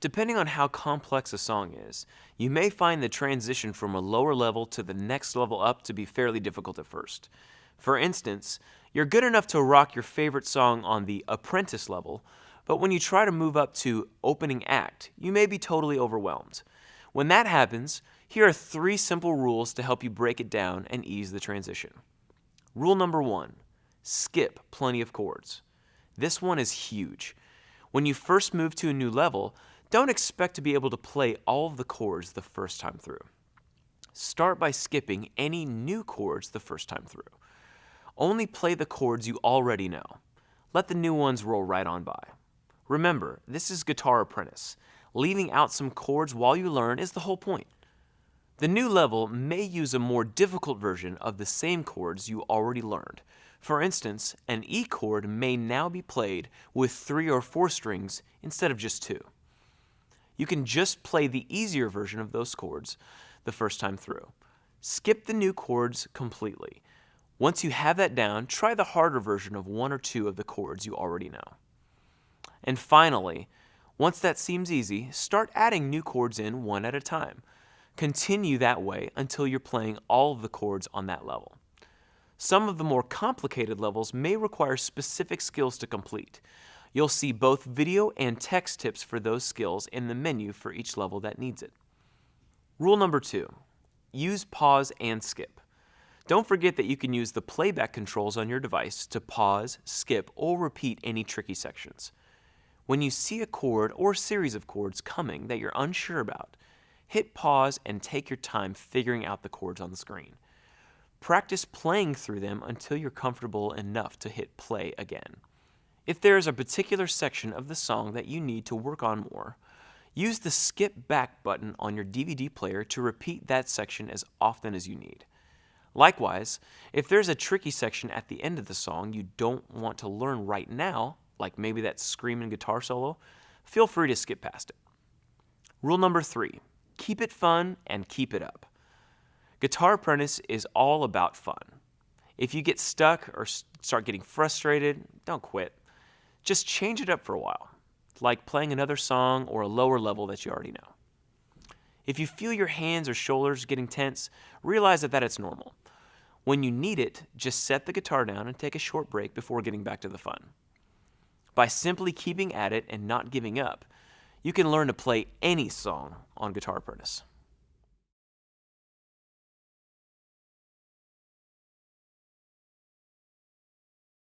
Depending on how complex a song is, you may find the transition from a lower level to the next level up to be fairly difficult at first. For instance, you're good enough to rock your favorite song on the Apprentice level, but when you try to move up to opening act, you may be totally overwhelmed. When that happens, here are 3 simple rules to help you break it down and ease the transition. Rule number 1, skip plenty of chords. This one is huge. When you first move to a new level, don't expect to be able to play all of the chords the first time through. Start by skipping any new chords the first time through. Only play the chords you already know. Let the new ones roll right on by. Remember, this is Guitar Apprentice. Leaving out some chords while you learn is the whole point. The new level may use a more difficult version of the same chords you already learned. For instance, an E chord may now be played with 3 or 4 strings instead of just 2. You can just play the easier version of those chords the first time through. Skip the new chords completely. Once you have that down, try the harder version of 1 or 2 of the chords you already know. And finally, once that seems easy, start adding new chords in one at a time. Continue that way until you're playing all of the chords on that level. Some of the more complicated levels may require specific skills to complete. You'll see both video and text tips for those skills in the menu for each level that needs it. Rule number 2, use pause and skip. Don't forget that you can use the playback controls on your device to pause, skip, or repeat any tricky sections. When you see a chord or series of chords coming that you're unsure about, hit pause and take your time figuring out the chords on the screen. Practice playing through them until you're comfortable enough to hit play again. If there is a particular section of the song that you need to work on more, use the skip back button on your DVD player to repeat that section as often as you need. Likewise, if there's a tricky section at the end of the song you don't want to learn right now, like maybe that screaming guitar solo, feel free to skip past it. Rule number 3, keep it fun and keep it up. Guitar Apprentice is all about fun. If you get stuck or start getting frustrated, don't quit. Just change it up for a while, like playing another song or a lower level that you already know. If you feel your hands or shoulders getting tense, realize that it's normal. When you need it, just set the guitar down and take a short break before getting back to the fun. By simply keeping at it and not giving up, you can learn to play any song on Guitar Apprentice.